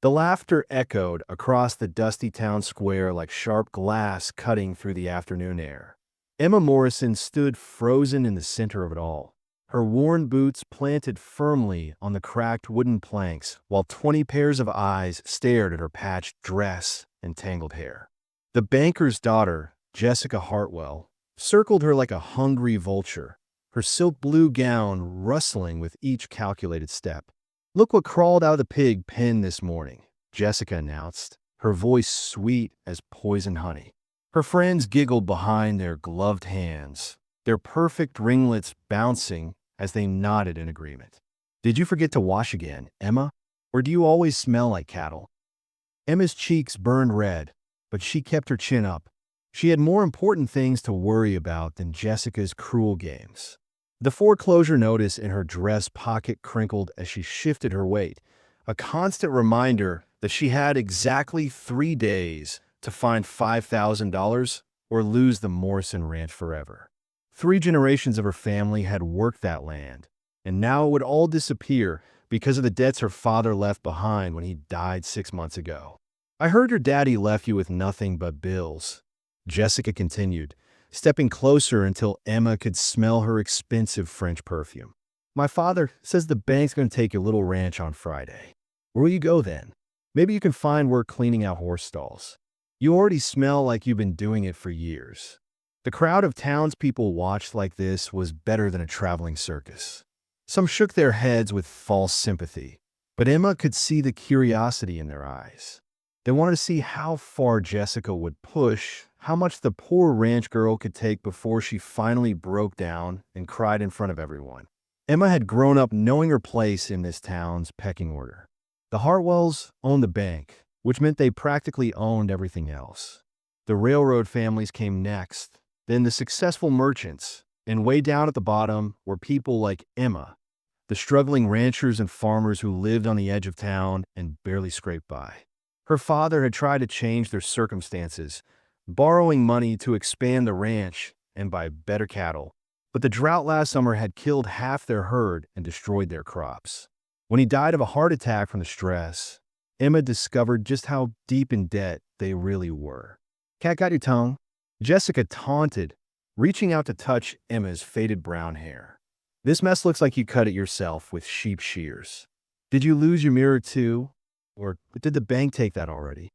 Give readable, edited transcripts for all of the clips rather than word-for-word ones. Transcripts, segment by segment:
The laughter echoed across the dusty town square like sharp glass cutting through the afternoon air. Emma Morrison stood frozen in the center of it all, her worn boots planted firmly on the cracked wooden planks, while 20 pairs of eyes stared at her patched dress and tangled hair. The banker's daughter, Jessica Hartwell, circled her like a hungry vulture, her silk blue gown rustling with each calculated step. "Look what crawled out of the pig pen this morning," Jessica announced, her voice sweet as poison honey. Her friends giggled behind their gloved hands, their perfect ringlets bouncing as they nodded in agreement. "Did you forget to wash again, Emma? Or do you always smell like cattle?" Emma's cheeks burned red, but she kept her chin up. She had more important things to worry about than Jessica's cruel games. The foreclosure notice in her dress pocket crinkled as she shifted her weight, a constant reminder that she had exactly 3 days to find $5,000 or lose the Morrison Ranch forever. 3 generations of her family had worked that land, and now it would all disappear because of the debts her father left behind when he died 6 months ago. "I heard your daddy left you with nothing but bills," Jessica continued, stepping closer until Emma could smell her expensive French perfume. "My father says the bank's going to take your little ranch on Friday. Where will you go then? Maybe you can find work cleaning out horse stalls. You already smell like you've been doing it for years." The crowd of townspeople watched like this was better than a traveling circus. Some shook their heads with false sympathy, but Emma could see the curiosity in their eyes. They wanted to see how far Jessica would push, how much the poor ranch girl could take before she finally broke down and cried in front of everyone. Emma had grown up knowing her place in this town's pecking order. The Hartwells owned the bank, which meant they practically owned everything else. The railroad families came next, then the successful merchants, and way down at the bottom were people like Emma, the struggling ranchers and farmers who lived on the edge of town and barely scraped by. Her father had tried to change their circumstances, borrowing money to expand the ranch and buy better cattle, but the drought last summer had killed half their herd and destroyed their crops. When he died of a heart attack from the stress, Emma discovered just how deep in debt they really were. "Cat got your tongue?" Jessica taunted, reaching out to touch Emma's faded brown hair. "This mess looks like you cut it yourself with sheep shears. Did you lose your mirror too? Or did the bank take that already?"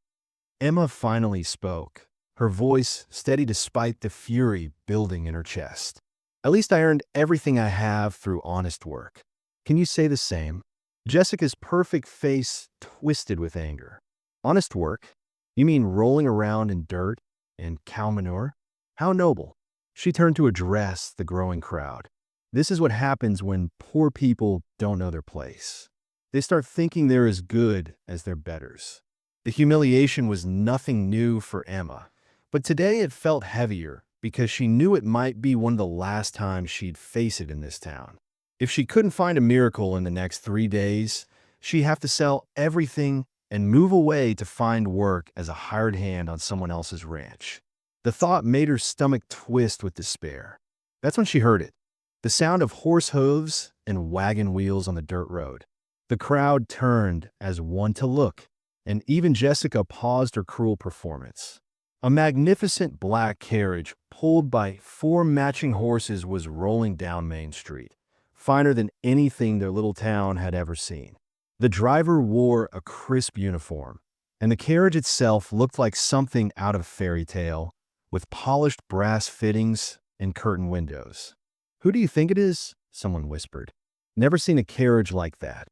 Emma finally spoke, her voice steady despite the fury building in her chest. "At least I earned everything I have through honest work. Can you say the same?" Jessica's perfect face twisted with anger. "Honest work? You mean rolling around in dirt and cow manure? How noble." She turned to address the growing crowd. "This is what happens when poor people don't know their place. They start thinking they're as good as their betters." The humiliation was nothing new for Emma, but today it felt heavier because she knew it might be one of the last times she'd face it in this town. If she couldn't find a miracle in the next 3 days, she'd have to sell everything and move away to find work as a hired hand on someone else's ranch. The thought made her stomach twist with despair. That's when she heard it, the sound of horse hooves and wagon wheels on the dirt road. The crowd turned as one to look, and even Jessica paused her cruel performance. A magnificent black carriage pulled by 4 matching horses was rolling down Main Street, finer than anything their little town had ever seen. The driver wore a crisp uniform, and the carriage itself looked like something out of a fairy tale, with polished brass fittings and curtain windows. "Who do you think it is?" someone whispered. "Never seen a carriage like that,"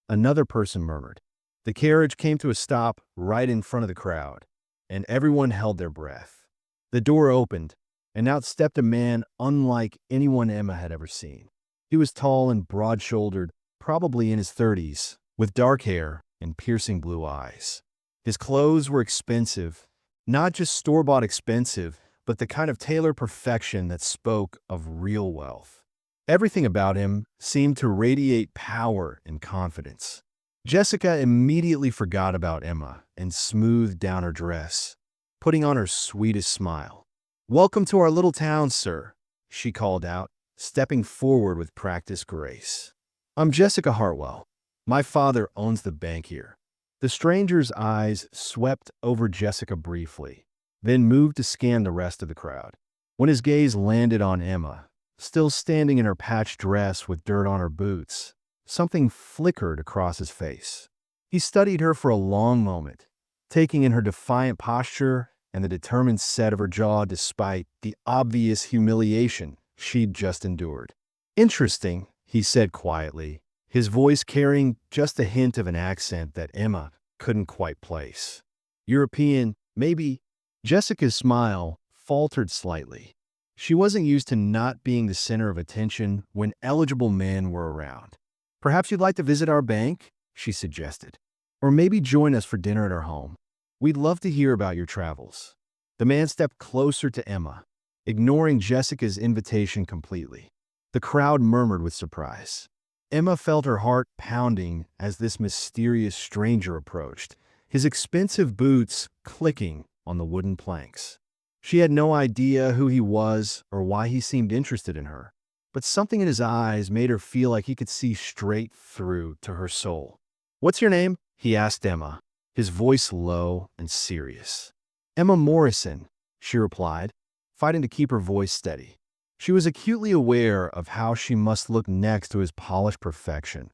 another person murmured. The carriage came to a stop right in front of the crowd, and everyone held their breath. The door opened, and out stepped a man unlike anyone Emma had ever seen. He was tall and broad-shouldered, probably in his 30s, with dark hair and piercing blue eyes. His clothes were expensive, not just store-bought expensive, but the kind of tailored perfection that spoke of real wealth. Everything about him seemed to radiate power and confidence. Jessica immediately forgot about Emma and smoothed down her dress, putting on her sweetest smile. "Welcome to our little town, sir," she called out, stepping forward with practiced grace. "I'm Jessica Hartwell. My father owns the bank here." The stranger's eyes swept over Jessica briefly, then moved to scan the rest of the crowd. When his gaze landed on Emma, still standing in her patched dress with dirt on her boots, something flickered across his face. He studied her for a long moment, taking in her defiant posture and the determined set of her jaw despite the obvious humiliation she'd just endured. "Interesting," he said quietly, his voice carrying just a hint of an accent that Emma couldn't quite place. "European, maybe?" Jessica's smile faltered slightly. She wasn't used to not being the center of attention when eligible men were around. "Perhaps you'd like to visit our bank?" she suggested. "Or maybe join us for dinner at our home. We'd love to hear about your travels." The man stepped closer to Emma, ignoring Jessica's invitation completely. The crowd murmured with surprise. Emma felt her heart pounding as this mysterious stranger approached, his expensive boots clicking on the wooden planks. She had no idea who he was or why he seemed interested in her, but something in his eyes made her feel like he could see straight through to her soul. "What's your name?" he asked Emma, his voice low and serious. "Emma Morrison," she replied, fighting to keep her voice steady. She was acutely aware of how she must look next to his polished perfection,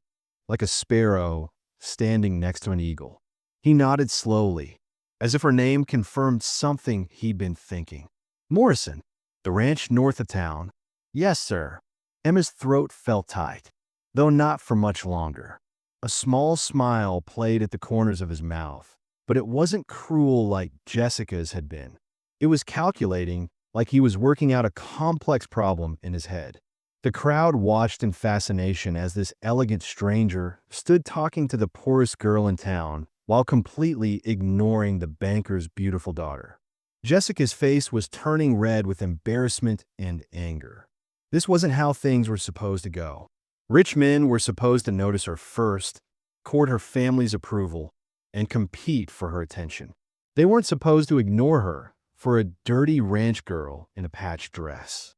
like a sparrow standing next to an eagle. He nodded slowly, as if her name confirmed something he'd been thinking. "Morrison, the ranch north of town?" "Yes, sir." Emma's throat felt tight, though not for much longer. A small smile played at the corners of his mouth, but it wasn't cruel like Jessica's had been. It was calculating, like he was working out a complex problem in his head. The crowd watched in fascination as this elegant stranger stood talking to the poorest girl in town while completely ignoring the banker's beautiful daughter. Jessica's face was turning red with embarrassment and anger. This wasn't how things were supposed to go. Rich men were supposed to notice her first, court her family's approval, and compete for her attention. They weren't supposed to ignore her for a dirty ranch girl in a patched dress.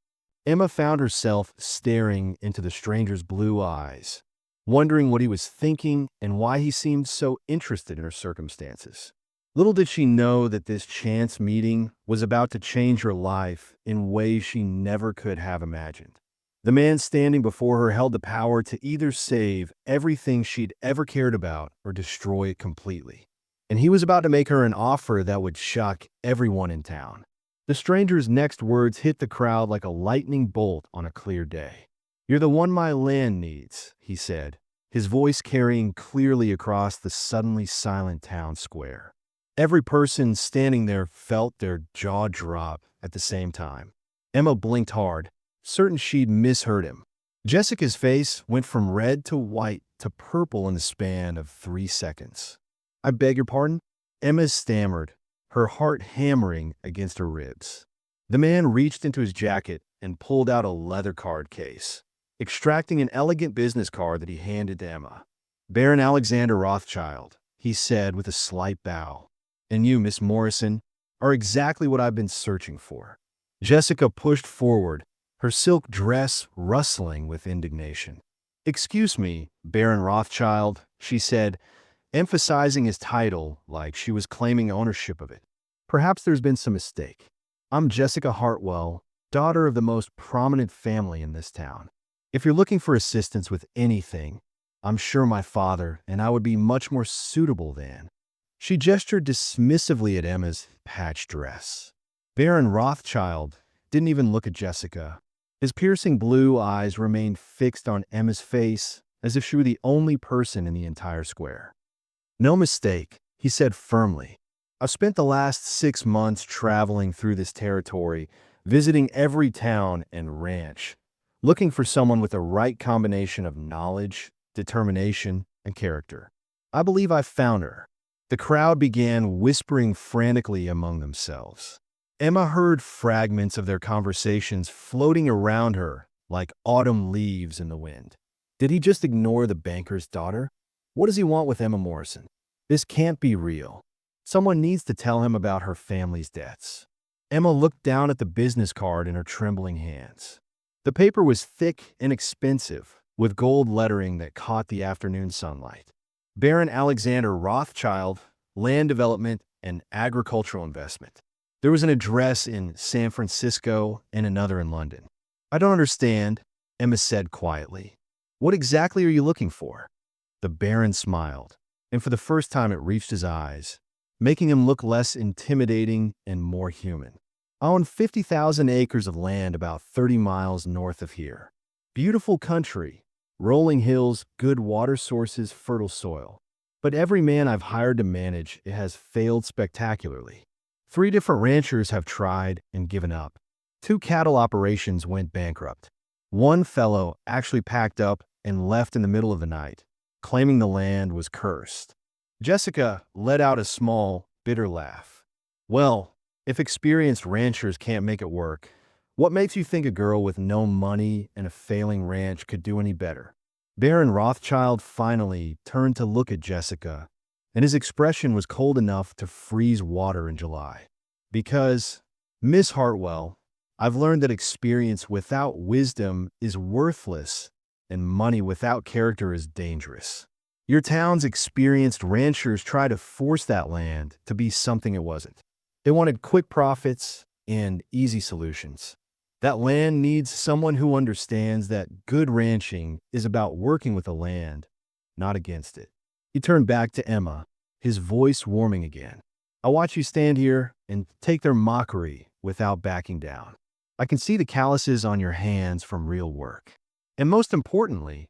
Emma found herself staring into the stranger's blue eyes, wondering what he was thinking and why he seemed so interested in her circumstances. Little did she know that this chance meeting was about to change her life in ways she never could have imagined. The man standing before her held the power to either save everything she'd ever cared about or destroy it completely. And he was about to make her an offer that would shock everyone in town. The stranger's next words hit the crowd like a lightning bolt on a clear day. "You're the one my land needs," he said, his voice carrying clearly across the suddenly silent town square. Every person standing there felt their jaw drop at the same time. Emma blinked hard, certain she'd misheard him. Jessica's face went from red to white to purple in the span of 3 seconds. "I beg your pardon?" Emma stammered, her heart hammering against her ribs. The man reached into his jacket and pulled out a leather card case, extracting an elegant business card that he handed to Emma. "Baron Alexander Rothschild," he said with a slight bow. "And you, Miss Morrison, are exactly what I've been searching for." Jessica pushed forward, her silk dress rustling with indignation. "Excuse me, Baron Rothschild," she said, emphasizing his title like she was claiming ownership of it. "Perhaps there's been some mistake. I'm Jessica Hartwell, daughter of the most prominent family in this town. If you're looking for assistance with anything, I'm sure my father and I would be much more suitable than." She gestured dismissively at Emma's patched dress. Baron Rothschild didn't even look at Jessica. His piercing blue eyes remained fixed on Emma's face as if she were the only person in the entire square. "No mistake," he said firmly. "I've spent the last 6 months traveling through this territory, visiting every town and ranch, looking for someone with the right combination of knowledge, determination, and character. I believe I've found her." The crowd began whispering frantically among themselves. Emma heard fragments of their conversations floating around her like autumn leaves in the wind. Did he just ignore the banker's daughter? What does he want with Emma Morrison? This can't be real. Someone needs to tell him about her family's debts. Emma looked down at the business card in her trembling hands. The paper was thick and expensive, with gold lettering that caught the afternoon sunlight. Baron Alexander Rothschild, Land Development and Agricultural Investment. There was an address in San Francisco and another in London. I don't understand, Emma said quietly. What exactly are you looking for? The Baron smiled, and for the first time it reached his eyes, making him look less intimidating and more human. I own 50,000 acres of land about 30 miles north of here. Beautiful country, rolling hills, good water sources, fertile soil. But every man I've hired to manage it has failed spectacularly. 3 different ranchers have tried and given up. 2 cattle operations went bankrupt. One fellow actually packed up and left in the middle of the night, claiming the land was cursed. Jessica let out a small, bitter laugh. Well, if experienced ranchers can't make it work, what makes you think a girl with no money and a failing ranch could do any better? Baron Rothschild finally turned to look at Jessica, and his expression was cold enough to freeze water in July. Because, Miss Hartwell, I've learned that experience without wisdom is worthless, and money without character is dangerous. Your town's experienced ranchers try to force that land to be something it wasn't. They wanted quick profits and easy solutions. That land needs someone who understands that good ranching is about working with the land, not against it. He turned back to Emma, his voice warming again. I watch you stand here and take their mockery without backing down. I can see the calluses on your hands from real work. And most importantly,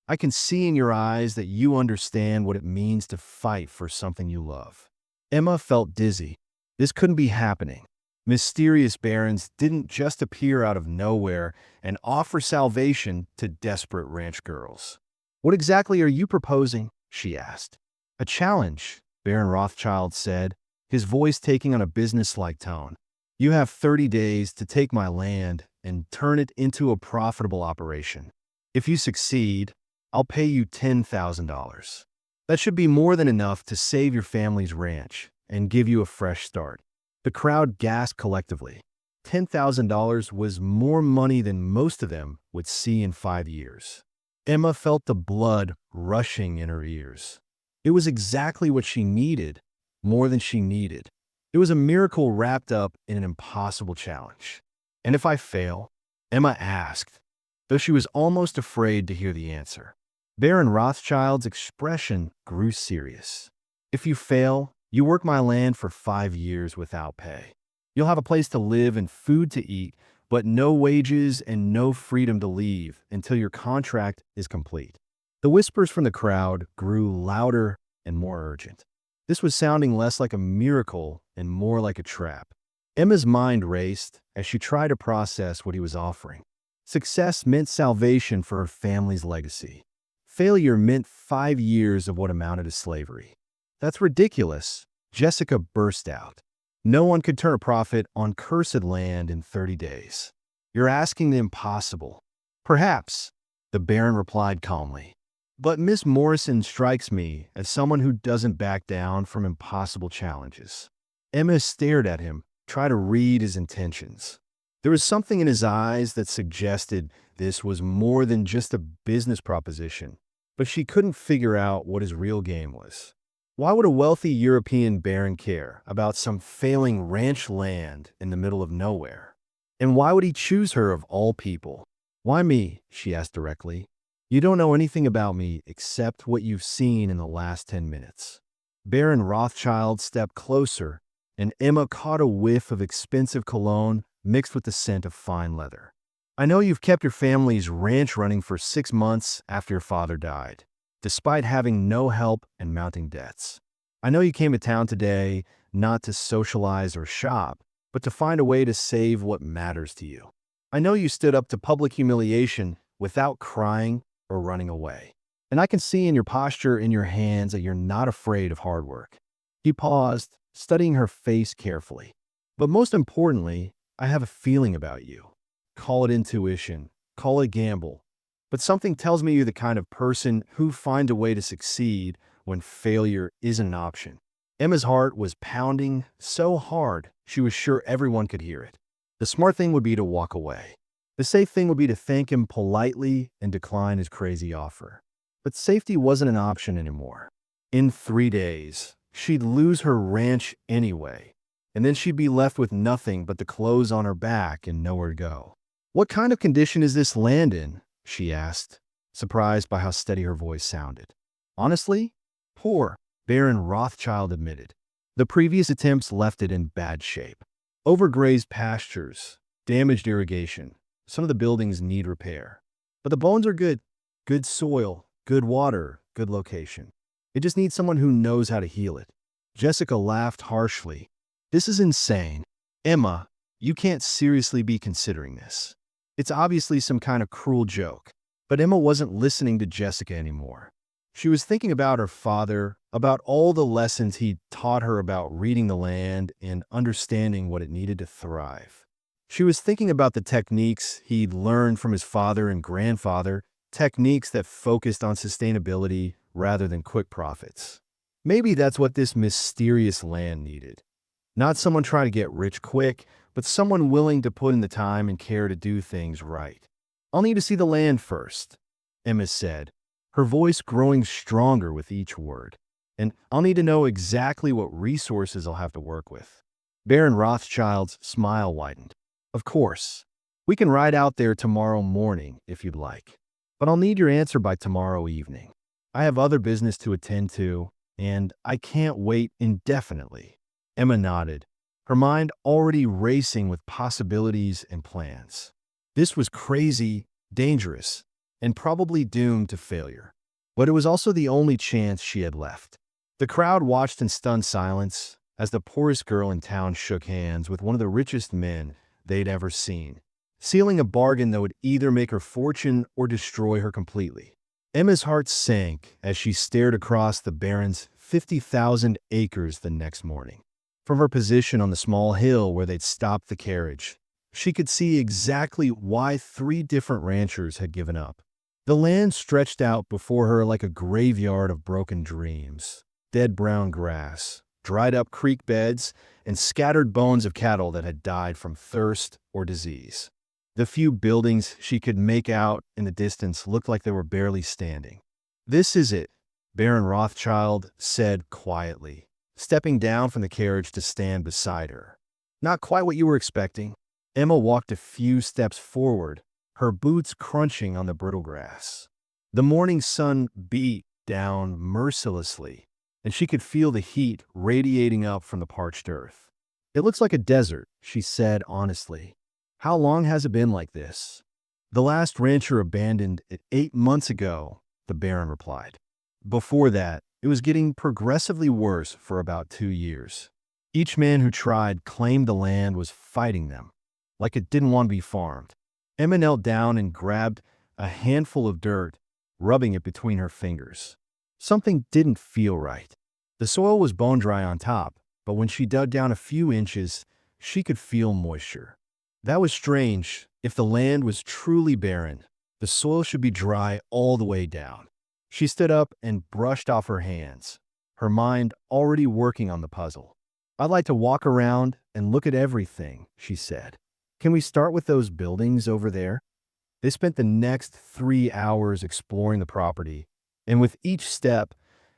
I can see in your eyes that you understand what it means to fight for something you love. Emma felt dizzy. This couldn't be happening. Mysterious barons didn't just appear out of nowhere and offer salvation to desperate ranch girls. What exactly are you proposing? She asked. A challenge, Baron Rothschild said, his voice taking on a businesslike tone. You have 30 days to take my land and turn it into a profitable operation. If you succeed, I'll pay you $10,000. That should be more than enough to save your family's ranch and give you a fresh start. The crowd gasped collectively. $10,000 was more money than most of them would see in 5 years. Emma felt the blood rushing in her ears. It was exactly what she needed, more than she needed. It was a miracle wrapped up in an impossible challenge. And if I fail? Emma asked, though she was almost afraid to hear the answer. Baron Rothschild's expression grew serious. If you fail, you work my land for 5 years without pay. You'll have a place to live and food to eat, but no wages and no freedom to leave until your contract is complete. The whispers from the crowd grew louder and more urgent. This was sounding less like a miracle and more like a trap. Emma's mind raced as she tried to process what he was offering. Success meant salvation for her family's legacy. Failure meant 5 years of what amounted to slavery. That's ridiculous, Jessica burst out. No one could turn a profit on cursed land in 30 days. You're asking the impossible. Perhaps, the Baron replied calmly. But Miss Morrison strikes me as someone who doesn't back down from impossible challenges. Emma stared at him, trying to read his intentions. There was something in his eyes that suggested this was more than just a business proposition, but she couldn't figure out what his real game was. Why would a wealthy European baron care about some failing ranch land in the middle of nowhere? And why would he choose her of all people? Why me? She asked directly. You don't know anything about me except what you've seen in the last 10 minutes. Baron Rothschild stepped closer, and Emma caught a whiff of expensive cologne mixed with the scent of fine leather. I know you've kept your family's ranch running for 6 months after your father died, despite having no help and mounting debts. I know you came to town today not to socialize or shop, but to find a way to save what matters to you. I know you stood up to public humiliation without crying or running away. And I can see in your posture, in your hands, that you're not afraid of hard work. He paused, studying her face carefully. But most importantly, I have a feeling about you. Call it intuition, call it gamble. But something tells me you're the kind of person who finds a way to succeed when failure isn't an option. Emma's heart was pounding so hard she was sure everyone could hear it. The smart thing would be to walk away. The safe thing would be to thank him politely and decline his crazy offer. But safety wasn't an option anymore. In 3 days, she'd lose her ranch anyway, and then she'd be left with nothing but the clothes on her back and nowhere to go. "What kind of condition is this land in?" she asked, surprised by how steady her voice sounded. "Honestly, poor," Baron Rothschild admitted. The previous attempts left it in bad shape. Overgrazed pastures, damaged irrigation. Some of the buildings need repair. But the bones are good. Good soil, good water, good location. It just needs someone who knows how to heal it. Jessica laughed harshly. "This is insane. Emma, you can't seriously be considering this. It's obviously some kind of cruel joke." But Emma wasn't listening to Jessica anymore. She was thinking about her father, about all the lessons he'd taught her about reading the land and understanding what it needed to thrive. She was thinking about the techniques he'd learned from his father and grandfather, techniques that focused on sustainability rather than quick profits. Maybe that's what this mysterious land needed. Not someone trying to get rich quick, but someone willing to put in the time and care to do things right. "I'll need to see the land first," Emma said, her voice growing stronger with each word. "And I'll need to know exactly what resources I'll have to work with." Baron Rothschild's smile widened. "Of course. We can ride out there tomorrow morning if you'd like. But I'll need your answer by tomorrow evening. I have other business to attend to, and I can't wait indefinitely." Emma nodded, her mind already racing with possibilities and plans. This was crazy, dangerous, and probably doomed to failure. But it was also the only chance she had left. The crowd watched in stunned silence as the poorest girl in town shook hands with one of the richest men they'd ever seen, sealing a bargain that would either make her fortune or destroy her completely. Emma's heart sank as she stared across the Baron's 50,000 acres the next morning. From her position on the small hill where they'd stopped the carriage, she could see exactly why 3 different ranchers had given up. The land stretched out before her like a graveyard of broken dreams. Dead brown grass, dried up creek beds, and scattered bones of cattle that had died from thirst or disease. The few buildings she could make out in the distance looked like they were barely standing. "This is it," Baron Rothschild said quietly, stepping down from the carriage to stand beside her. "Not quite what you were expecting." Emma walked a few steps forward, her boots crunching on the brittle grass. The morning sun beat down mercilessly, and she could feel the heat radiating up from the parched earth. "It looks like a desert," she said honestly. "How long has it been like this?" "The last rancher abandoned it 8 months ago," the Baron replied. "Before that, it was getting progressively worse for about 2 years. Each man who tried claimed the land was fighting them, like it didn't want to be farmed." Emma knelt down and grabbed a handful of dirt, rubbing it between her fingers. Something didn't feel right. The soil was bone dry on top, but when she dug down a few inches, she could feel moisture. That was strange. If the land was truly barren, the soil should be dry all the way down. She stood up and brushed off her hands, her mind already working on the puzzle. "I'd like to walk around and look at everything," she said. "Can we start with those buildings over there?" They spent the next 3 hours exploring the property, and with each step,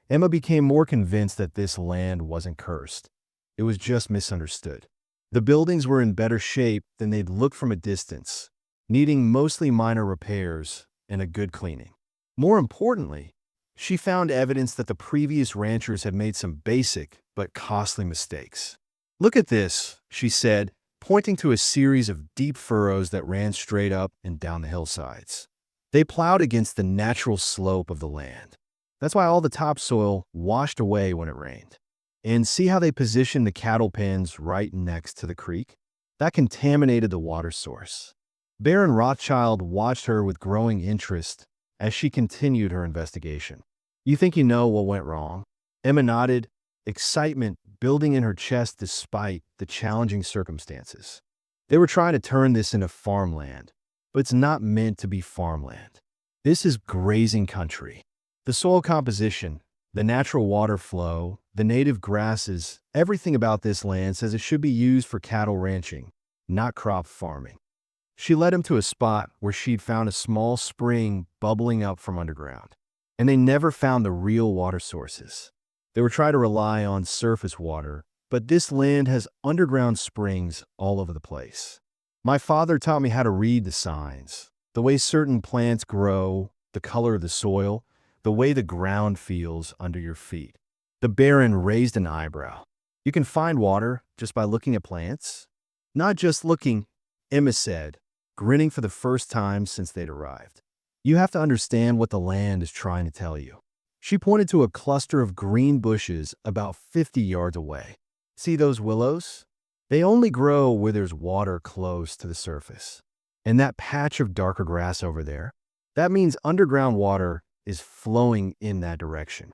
Emma became more convinced that this land wasn't cursed. It was just misunderstood. The buildings were in better shape than they'd looked from a distance, needing mostly minor repairs and a good cleaning. More importantly, she found evidence that the previous ranchers had made some basic but costly mistakes. "Look at this," she said, pointing to a series of deep furrows that ran straight up and down the hillsides. They plowed against the natural slope of the land. That's why all the topsoil washed away when it rained. And see how they positioned the cattle pens right next to the creek? That contaminated the water source. Baron Rothschild watched her with growing interest as she continued her investigation. "You think you know what went wrong?" Emma nodded, excitement building in her chest despite the challenging circumstances. "They were trying to turn this into farmland, but it's not meant to be farmland. This is grazing country. The soil composition, the natural water flow, the native grasses, everything about this land says it should be used for cattle ranching, not crop farming." She led him to a spot where she'd found a small spring bubbling up from underground. And they never found the real water sources. They were trying to rely on surface water, but this land has underground springs all over the place. My father taught me how to read the signs, the way certain plants grow, the color of the soil, the way the ground feels under your feet. The Baron raised an eyebrow. You can find water just by looking at plants? Not just looking, Emma said, grinning for the first time since they'd arrived. You have to understand what the land is trying to tell you. She pointed to a cluster of green bushes about 50 yards away. See those willows? They only grow where there's water close to the surface. And that patch of darker grass over there, that means underground water is flowing in that direction.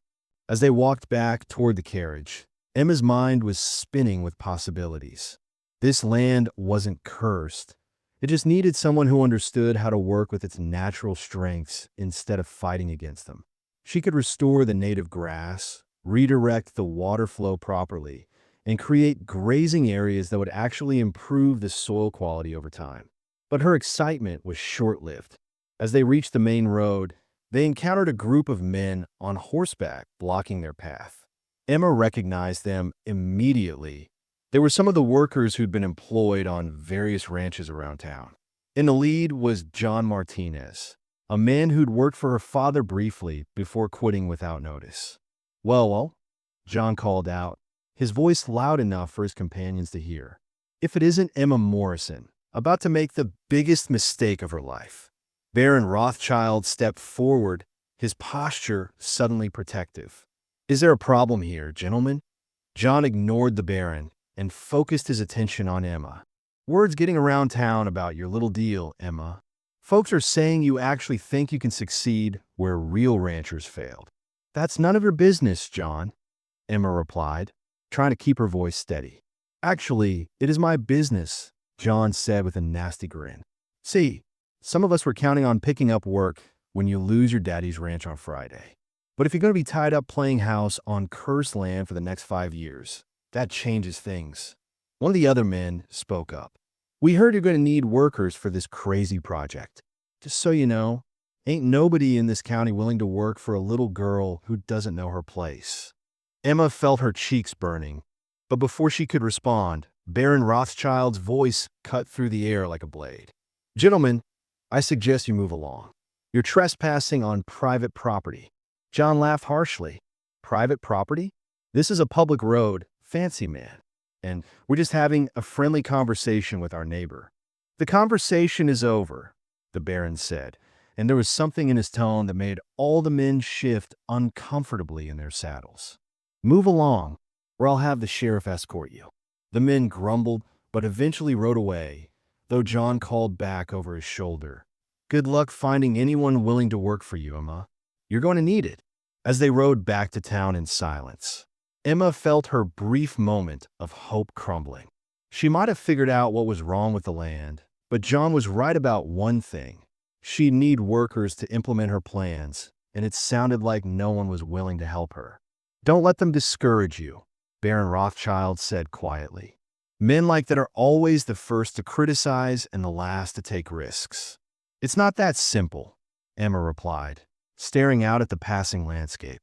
As they walked back toward the carriage, Emma's mind was spinning with possibilities. This land wasn't cursed. It just needed someone who understood how to work with its natural strengths instead of fighting against them. She could restore the native grass, redirect the water flow properly, and create grazing areas that would actually improve the soil quality over time. But her excitement was short-lived. As they reached the main road, they encountered a group of men on horseback blocking their path. Emma recognized them immediately. They were some of the workers who'd been employed on various ranches around town. In the lead was John Martinez, a man who'd worked for her father briefly before quitting without notice. Well, John called out, his voice loud enough for his companions to hear. If it isn't Emma Morrison, about to make the biggest mistake of her life. Baron Rothschild stepped forward, his posture suddenly protective. Is there a problem here, gentlemen? John ignored the Baron and focused his attention on Emma. Word's getting around town about your little deal, Emma. Folks are saying you actually think you can succeed where real ranchers failed. That's none of your business, John, Emma replied, trying to keep her voice steady. Actually, it is my business, John said with a nasty grin. See, some of us were counting on picking up work when you lose your daddy's ranch on Friday. But if you're going to be tied up playing house on cursed land for the next 5 years, that changes things. One of the other men spoke up. We heard you're going to need workers for this crazy project. Just so you know, ain't nobody in this county willing to work for a little girl who doesn't know her place. Emma felt her cheeks burning, but before she could respond, Baron Rothschild's voice cut through the air like a blade. Gentlemen, I suggest you move along. You're trespassing on private property. John laughed harshly. Private property? This is a public road, fancy man. And we're just having a friendly conversation with our neighbor. The conversation is over, the Baron said, and there was something in his tone that made all the men shift uncomfortably in their saddles. Move along, or I'll have the sheriff escort you. The men grumbled, but eventually rode away, though John called back over his shoulder. Good luck finding anyone willing to work for you, Emma. You're going to need it. As they rode back to town in silence, Emma felt her brief moment of hope crumbling. She might have figured out what was wrong with the land, but John was right about one thing. She'd need workers to implement her plans, and it sounded like no one was willing to help her. Don't let them discourage you, Baron Rothschild said quietly. Men like that are always the first to criticize and the last to take risks. It's not that simple, Emma replied, staring out at the passing landscape.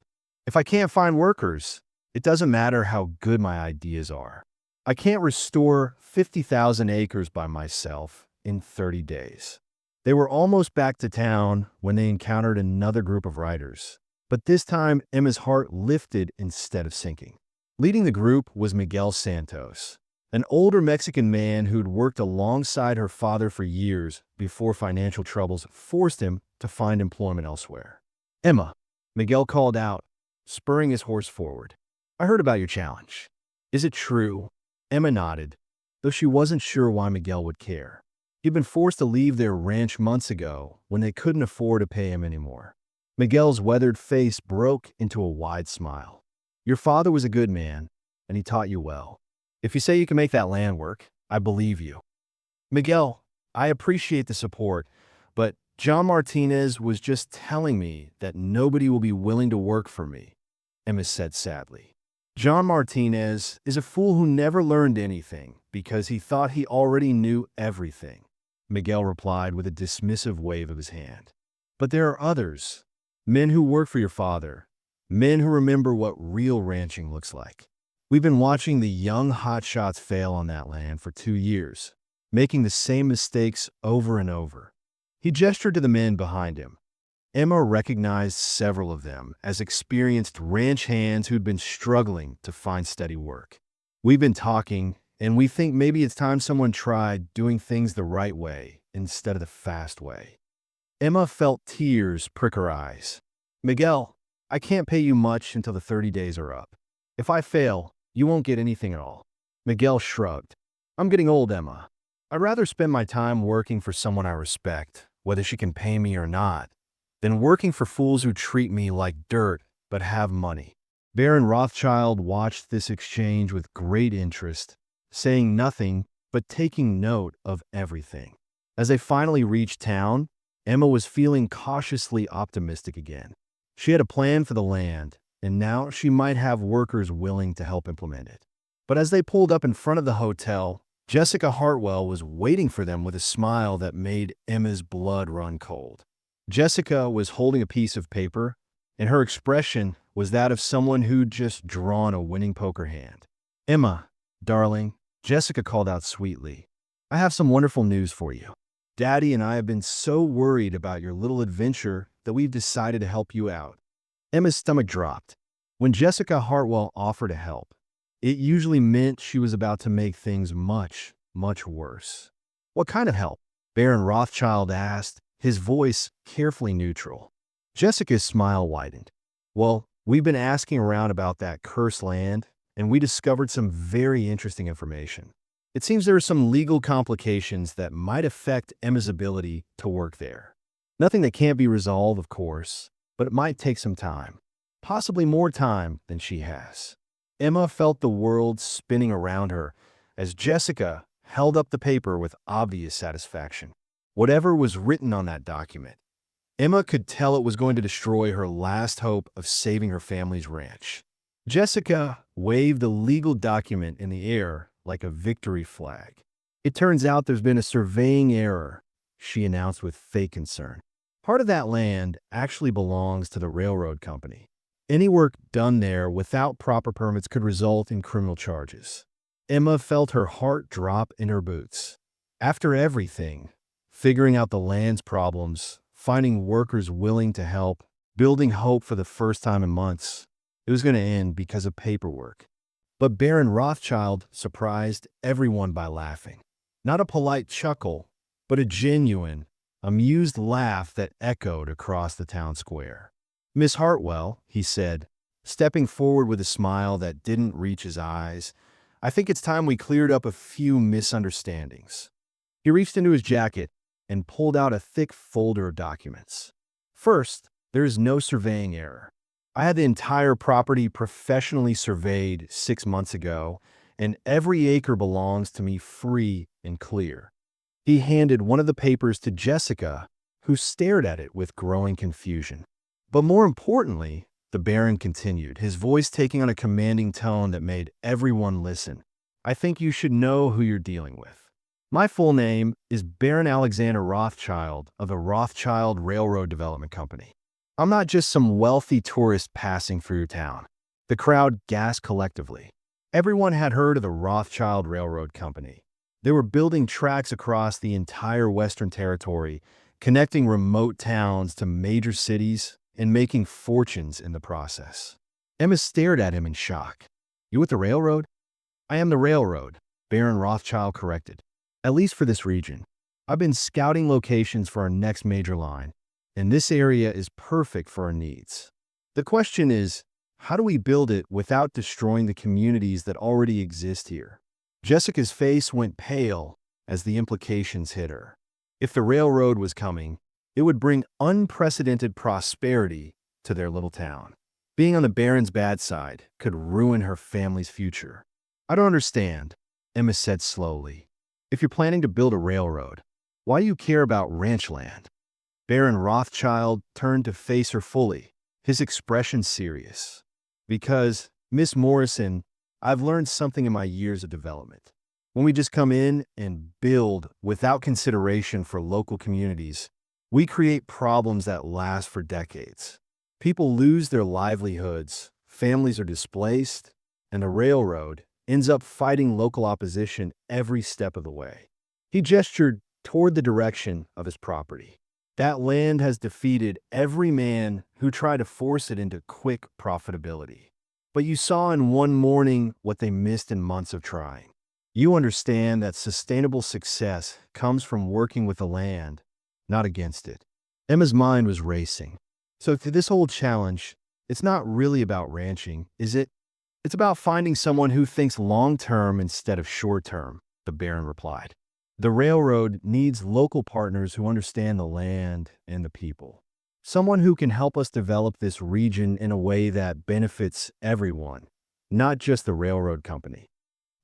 If I can't find workers, it doesn't matter how good my ideas are. I can't restore 50,000 acres by myself in 30 days. They were almost back to town when they encountered another group of riders. But this time, Emma's heart lifted instead of sinking. Leading the group was Miguel Santos, an older Mexican man who'd worked alongside her father for years before financial troubles forced him to find employment elsewhere. Emma, Miguel called out, spurring his horse forward. I heard about your challenge. Is it true? Emma nodded, though she wasn't sure why Miguel would care. He'd been forced to leave their ranch months ago when they couldn't afford to pay him anymore. Miguel's weathered face broke into a wide smile. Your father was a good man, and he taught you well. If you say you can make that land work, I believe you. Miguel, I appreciate the support, but John Martinez was just telling me that nobody will be willing to work for me, Emma said sadly. John Martinez is a fool who never learned anything because he thought he already knew everything, Miguel replied with a dismissive wave of his hand. But there are others, men who work for your father, Men who remember what real ranching looks like. We've been watching the young hotshots fail on that land for 2 years, making the same mistakes over and over. He gestured to the men behind him. Emma recognized several of them as experienced ranch hands who'd been struggling to find steady work. We've been talking, and we think maybe it's time someone tried doing things the right way instead of the fast way. Emma felt tears prick her eyes. Miguel, I can't pay you much until the 30 days are up. If I fail, you won't get anything at all. Miguel shrugged. I'm getting old, Emma. I'd rather spend my time working for someone I respect, whether she can pay me or not, than working for fools who treat me like dirt but have money. Baron Rothschild watched this exchange with great interest, saying nothing but taking note of everything. As they finally reached town, Emma was feeling cautiously optimistic again. She had a plan for the land, and now she might have workers willing to help implement it. But as they pulled up in front of the hotel, Jessica Hartwell was waiting for them with a smile that made Emma's blood run cold. Jessica was holding a piece of paper, and her expression was that of someone who'd just drawn a winning poker hand. Emma, darling, Jessica called out sweetly, I have some wonderful news for you. Daddy and I have been so worried about your little adventure that we've decided to help you out. Emma's stomach dropped. When Jessica Hartwell offered to help, it usually meant she was about to make things much, much worse. What kind of help? Baron Rothschild asked, his voice carefully neutral. Jessica's smile widened. Well, we've been asking around about that cursed land, and we discovered some very interesting information. It seems there are some legal complications that might affect Emma's ability to work there. Nothing that can't be resolved, of course, but it might take some time. Possibly more time than she has. Emma felt the world spinning around her as Jessica held up the paper with obvious satisfaction. Whatever was written on that document, Emma could tell it was going to destroy her last hope of saving her family's ranch. Jessica waved the legal document in the air like a victory flag. It turns out there's been a surveying error, she announced with fake concern. Part of that land actually belongs to the railroad company. Any work done there without proper permits could result in criminal charges. Emma felt her heart drop in her boots. After everything, figuring out the land's problems, finding workers willing to help, building hope for the first time in months, it was going to end because of paperwork. But Baron Rothschild surprised everyone by laughing. Not a polite chuckle, but a genuine, amused laugh that echoed across the town square. Miss Hartwell, he said, stepping forward with a smile that didn't reach his eyes, I think it's time we cleared up a few misunderstandings. He reached into his jacket and pulled out a thick folder of documents. First, there is no surveying error. I had the entire property professionally surveyed 6 months ago, and every acre belongs to me free and clear. He handed one of the papers to Jessica, who stared at it with growing confusion. But more importantly, the Baron continued, his voice taking on a commanding tone that made everyone listen. I think you should know who you're dealing with. My full name is Baron Alexander Rothschild of the Rothschild Railroad Development Company. I'm not just some wealthy tourist passing through your town. The crowd gasped collectively. Everyone had heard of the Rothschild Railroad Company. They were building tracks across the entire Western Territory, connecting remote towns to major cities and making fortunes in the process. Emma stared at him in shock. You with the railroad? I am the railroad, Baron Rothschild corrected. At least for this region. I've been scouting locations for our next major line, and this area is perfect for our needs. The question is, how do we build it without destroying the communities that already exist here? Jessica's face went pale as the implications hit her. If the railroad was coming, it would bring unprecedented prosperity to their little town. Being on the Baron's bad side could ruin her family's future. I don't understand, Emma said slowly. If you're planning to build a railroad, why do you care about ranch land? Baron Rothschild turned to face her fully, his expression serious. Because, Miss Morrison, I've learned something in my years of development. When we just come in and build without consideration for local communities, we create problems that last for decades. People lose their livelihoods, families are displaced, and the railroad ends up fighting local opposition every step of the way. He gestured toward the direction of his property. That land has defeated every man who tried to force it into quick profitability. But you saw in one morning what they missed in months of trying. You understand that sustainable success comes from working with the land, not against it. Emma's mind was racing. So to this whole challenge, it's not really about ranching, is it? It's about finding someone who thinks long-term instead of short-term, the Baron replied. The railroad needs local partners who understand the land and the people. Someone who can help us develop this region in a way that benefits everyone, not just the railroad company.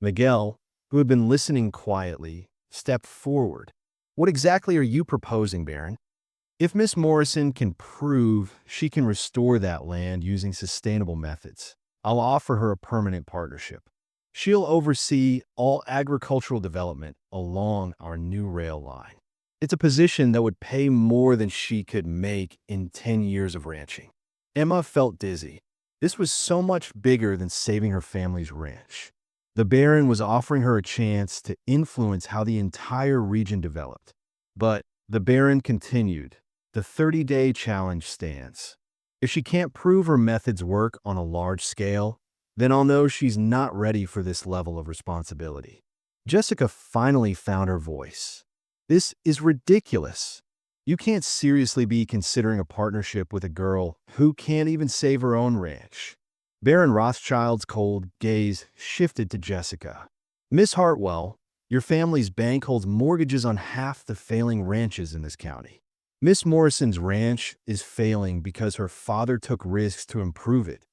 Miguel, who had been listening quietly, stepped forward. What exactly are you proposing, Baron? If Miss Morrison can prove she can restore that land using sustainable methods, I'll offer her a permanent partnership. She'll oversee all agricultural development along our new rail line. It's a position that would pay more than she could make in 10 years of ranching. Emma felt dizzy. This was so much bigger than saving her family's ranch. The Baron was offering her a chance to influence how the entire region developed. But the Baron continued. The 30-day challenge stands. If she can't prove her methods work on a large scale, then I'll know she's not ready for this level of responsibility. Jessica finally found her voice. This is ridiculous. You can't seriously be considering a partnership with a girl who can't even save her own ranch. Baron Rothschild's cold gaze shifted to Jessica. Miss Hartwell, your family's bank holds mortgages on half the failing ranches in this county. Miss Morrison's ranch is failing because her father took risks to improve it,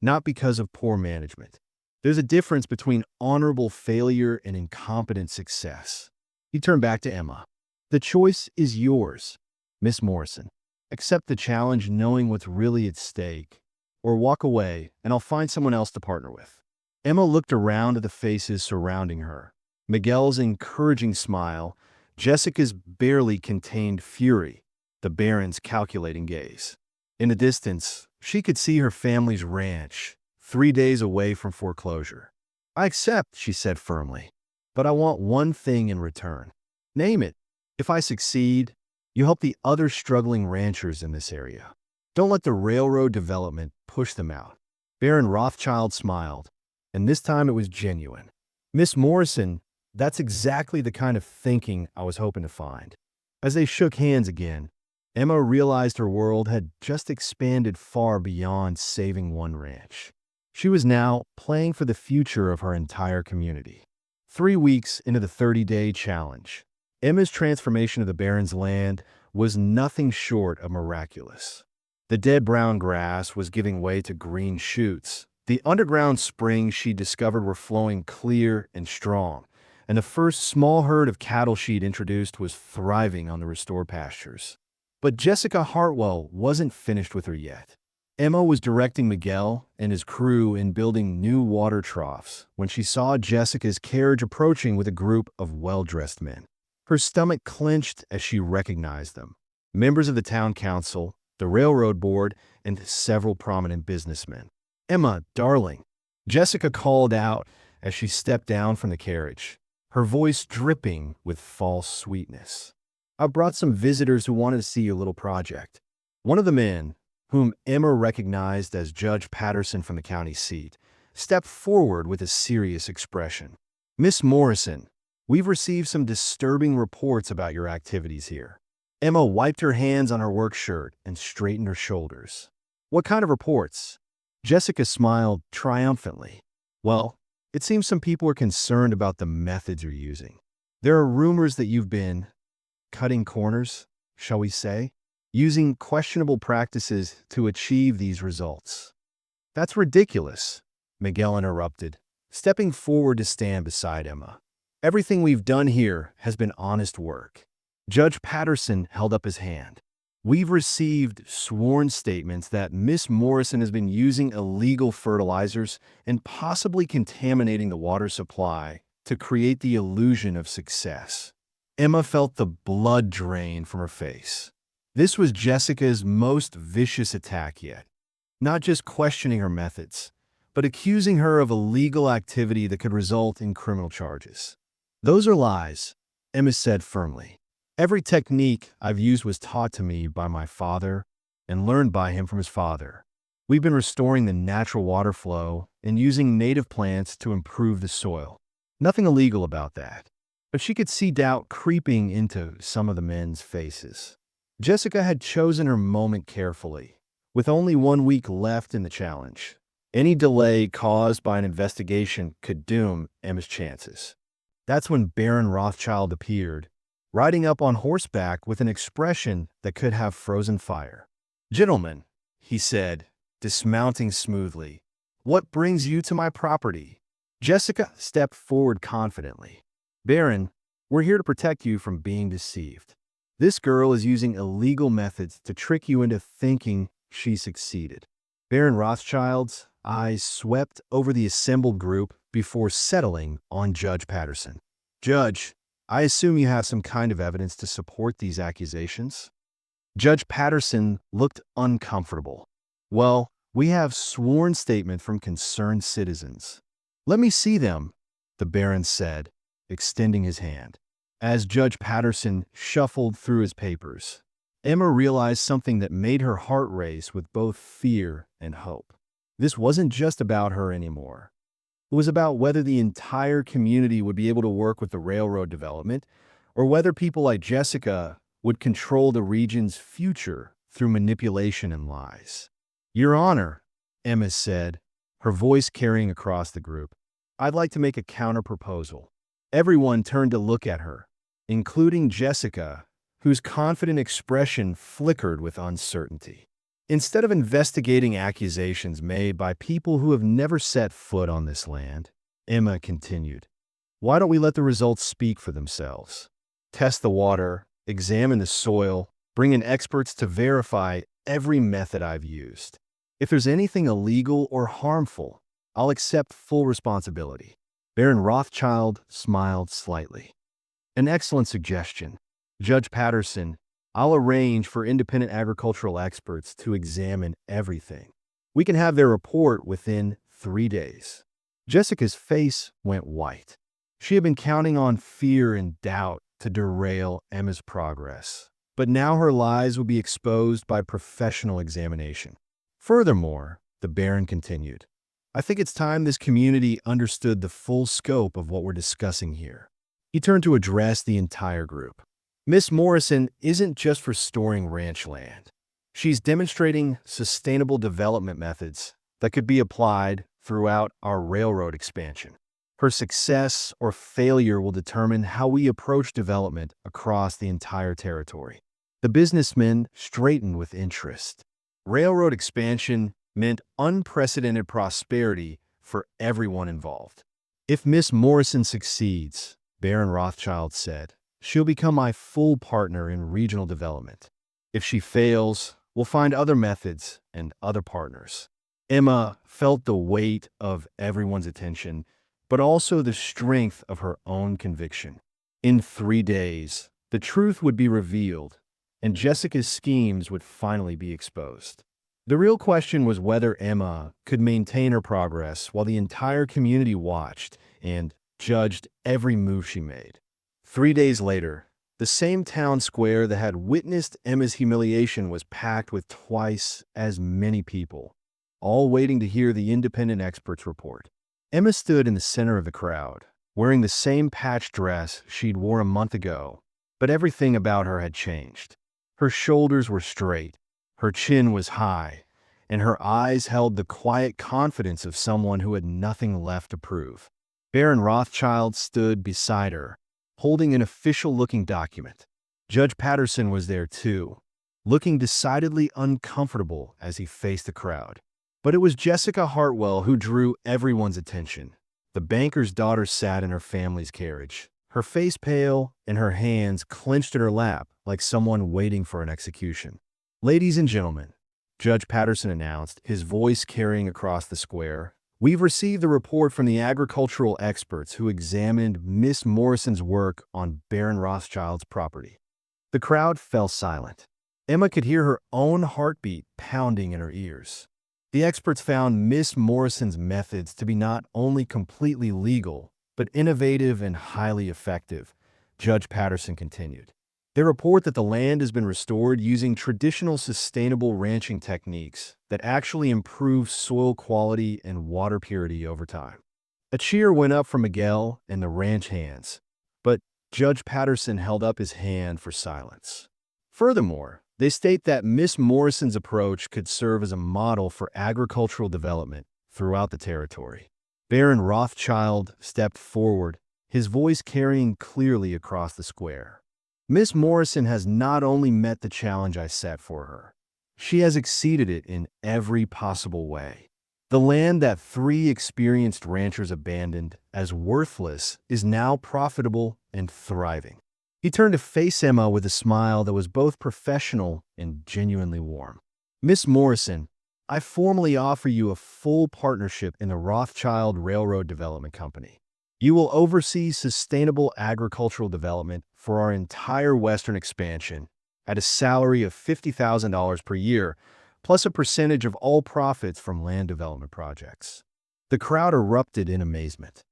not because of poor management. There's a difference between honorable failure and incompetent success. He turned back to Emma. The choice is yours, Miss Morrison. Accept the challenge knowing what's really at stake, or walk away and I'll find someone else to partner with. Emma looked around at the faces surrounding her. Miguel's encouraging smile, Jessica's barely contained fury, the Baron's calculating gaze. In the distance, she could see her family's ranch, 3 days away from foreclosure. I accept, she said firmly, but I want one thing in return. Name it. If I succeed, you help the other struggling ranchers in this area. Don't let the railroad development push them out. Baron Rothschild smiled, and this time it was genuine. Miss Morrison, that's exactly the kind of thinking I was hoping to find. As they shook hands again, Emma realized her world had just expanded far beyond saving one ranch. She was now playing for the future of her entire community. 3 weeks into the 30-day challenge, Emma's transformation of the Baron's land was nothing short of miraculous. The dead brown grass was giving way to green shoots. The underground springs she discovered were flowing clear and strong, and the first small herd of cattle she'd introduced was thriving on the restored pastures. But Jessica Hartwell wasn't finished with her yet. Emma was directing Miguel and his crew in building new water troughs when she saw Jessica's carriage approaching with a group of well-dressed men. Her stomach clenched as she recognized them. Members of the town council, the railroad board, and several prominent businessmen. Emma, darling, Jessica called out as she stepped down from the carriage, her voice dripping with false sweetness. I brought some visitors who wanted to see your little project. One of the men, whom Emma recognized as Judge Patterson from the county seat, stepped forward with a serious expression. Miss Morrison, we've received some disturbing reports about your activities here. Emma wiped her hands on her work shirt and straightened her shoulders. What kind of reports? Jessica smiled triumphantly. Well, it seems some people are concerned about the methods you're using. There are rumors that you've been cutting corners, shall we say, using questionable practices to achieve these results. That's ridiculous, Miguel interrupted, stepping forward to stand beside Emma. Everything we've done here has been honest work. Judge Patterson held up his hand. We've received sworn statements that Miss Morrison has been using illegal fertilizers and possibly contaminating the water supply to create the illusion of success. Emma felt the blood drain from her face. This was Jessica's most vicious attack yet. not just questioning her methods, but accusing her of illegal activity that could result in criminal charges. "Those are lies," Emma said firmly. "Every technique I've used was taught to me by my father and learned by him from his father. We've been restoring the natural water flow and using native plants to improve the soil. Nothing illegal about that." But she could see doubt creeping into some of the men's faces. Jessica had chosen her moment carefully, with only 1 week left in the challenge. Any delay caused by an investigation could doom Emma's chances. That's when Baron Rothschild appeared, riding up on horseback with an expression that could have frozen fire. "Gentlemen," he said, dismounting smoothly, "what brings you to my property?" Jessica stepped forward confidently. "Baron, we're here to protect you from being deceived. This girl is using illegal methods to trick you into thinking she succeeded." Baron Rothschild's eyes swept over the assembled group before settling on Judge Patterson. "Judge, I assume you have some kind of evidence to support these accusations?" Judge Patterson looked uncomfortable. "Well, we have sworn statement from concerned citizens." "Let me see them," the Baron said, extending his hand. As Judge Patterson shuffled through his papers, Emma realized something that made her heart race with both fear and hope. This wasn't just about her anymore. It was about whether the entire community would be able to work with the railroad development, or whether people like Jessica would control the region's future through manipulation and lies. "Your Honor," Emma said, her voice carrying across the group, "I'd like to make a counter-proposal." Everyone turned to look at her, including Jessica, whose confident expression flickered with uncertainty. "Instead of investigating accusations made by people who have never set foot on this land," Emma continued, "why don't we let the results speak for themselves? Test the water, examine the soil, bring in experts to verify every method I've used. If there's anything illegal or harmful, I'll accept full responsibility." Baron Rothschild smiled slightly. "An excellent suggestion. Judge Patterson, I'll arrange for independent agricultural experts to examine everything. We can have their report within 3 days." Jessica's face went white. She had been counting on fear and doubt to derail Emma's progress, but now her lies would be exposed by professional examination. "Furthermore," the Baron continued, "I think it's time this community understood the full scope of what we're discussing here." He turned to address the entire group. "Miss Morrison isn't just restoring ranch land. She's demonstrating sustainable development methods that could be applied throughout our railroad expansion. Her success or failure will determine how we approach development across the entire territory." The businessmen straightened with interest. Railroad expansion meant unprecedented prosperity for everyone involved. "If Miss Morrison succeeds," Baron Rothschild said, "she'll become my full partner in regional development. If she fails, we'll find other methods and other partners." Emma felt the weight of everyone's attention, but also the strength of her own conviction. In 3 days, the truth would be revealed, and Jessica's schemes would finally be exposed. The real question was whether Emma could maintain her progress while the entire community watched and judged every move she made. 3 days later, the same town square that had witnessed Emma's humiliation was packed with twice as many people, all waiting to hear the independent expert's report. Emma stood in the center of the crowd, wearing the same patched dress she'd worn a month ago, but everything about her had changed. Her shoulders were straight, her chin was high, and her eyes held the quiet confidence of someone who had nothing left to prove. Baron Rothschild stood beside her, holding an official-looking document. Judge Patterson was there too, looking decidedly uncomfortable as he faced the crowd. But it was Jessica Hartwell who drew everyone's attention. The banker's daughter sat in her family's carriage, her face pale and her hands clenched in her lap like someone waiting for an execution. "Ladies and gentlemen," Judge Patterson announced, his voice carrying across the square, "we've received the report from the agricultural experts who examined Miss Morrison's work on Baron Rothschild's property." The crowd fell silent. Emma could hear her own heartbeat pounding in her ears. The experts found Miss Morrison's methods to be not only completely legal, but innovative and highly effective, Judge Patterson continued. They report that the land has been restored using traditional sustainable ranching techniques that actually improve soil quality and water purity over time. A cheer went up for Miguel and the ranch hands, but Judge Patterson held up his hand for silence. Furthermore, they state that Miss Morrison's approach could serve as a model for agricultural development throughout the territory. Baron Rothschild stepped forward, his voice carrying clearly across the square. Miss Morrison has not only met the challenge I set for her, she has exceeded it in every possible way. The land that 3 experienced ranchers abandoned as worthless is now profitable and thriving. He turned to face Emma with a smile that was both professional and genuinely warm. Miss Morrison, I formally offer you a full partnership in the Rothschild Railroad Development Company. You will oversee sustainable agricultural development for our entire western expansion at a salary of $50,000 per year, plus a percentage of all profits from land development projects. The crowd erupted in amazement.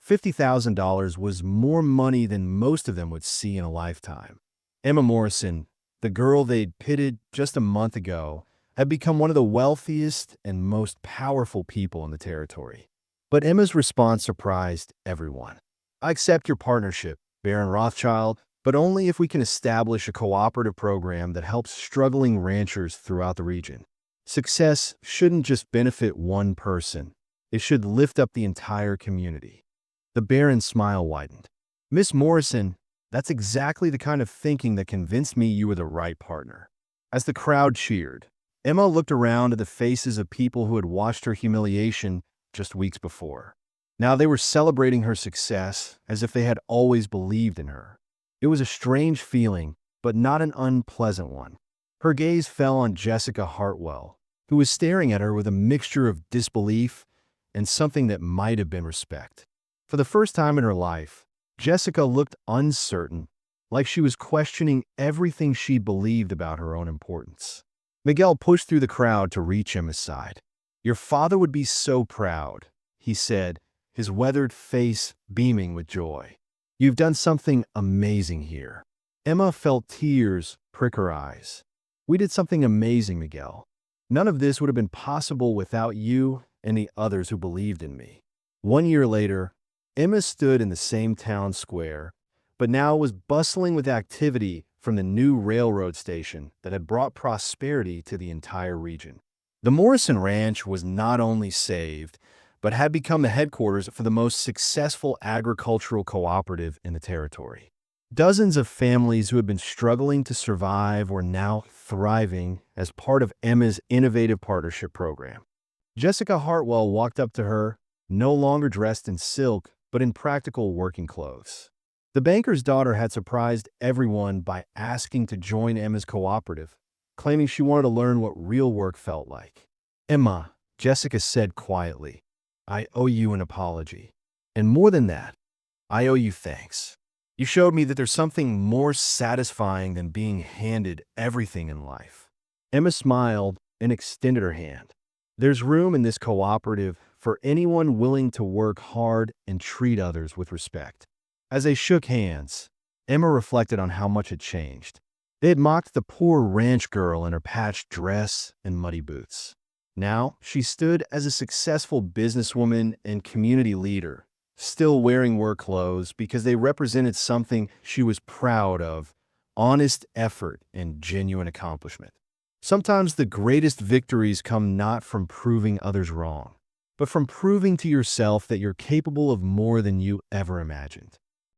$50,000 was more money than most of them would see in a lifetime. Emma Morrison, the girl they'd pitted just a month ago, had become one of the wealthiest and most powerful people in the territory. But Emma's response surprised everyone. I accept your partnership, Baron Rothschild, but only if we can establish a cooperative program that helps struggling ranchers throughout the region. Success shouldn't just benefit one person. It should lift up the entire community. The Baron's smile widened. Miss Morrison, that's exactly the kind of thinking that convinced me you were the right partner. As the crowd cheered, Emma looked around at the faces of people who had watched her humiliation just weeks before. Now they were celebrating her success as if they had always believed in her. It was a strange feeling, but not an unpleasant one. Her gaze fell on Jessica Hartwell, who was staring at her with a mixture of disbelief and something that might have been respect. For the first time in her life, Jessica looked uncertain, like she was questioning everything she believed about her own importance. Miguel pushed through the crowd to reach Emma's side. Your father would be so proud, he said, his weathered face beaming with joy. You've done something amazing here. Emma felt tears prick her eyes. We did something amazing, Miguel. None of this would have been possible without you and the others who believed in me. 1 year later, Emma stood in the same town square, but now was bustling with activity from the new railroad station that had brought prosperity to the entire region. The Morrison Ranch was not only saved, but had become the headquarters for the most successful agricultural cooperative in the territory. Dozens of families who had been struggling to survive were now thriving as part of Emma's innovative partnership program. Jessica Hartwell walked up to her, no longer dressed in silk, but in practical working clothes. The banker's daughter had surprised everyone by asking to join Emma's cooperative, claiming she wanted to learn what real work felt like. Emma, Jessica said quietly, I owe you an apology. And more than that, I owe you thanks. You showed me that there's something more satisfying than being handed everything in life. Emma smiled and extended her hand. There's room in this cooperative for anyone willing to work hard and treat others with respect. As they shook hands, Emma reflected on how much had changed. They had mocked the poor ranch girl in her patched dress and muddy boots. Now, she stood as a successful businesswoman and community leader, still wearing work clothes because they represented something she was proud of, honest effort and genuine accomplishment. Sometimes the greatest victories come not from proving others wrong, but from proving to yourself that you're capable of more than you ever imagined.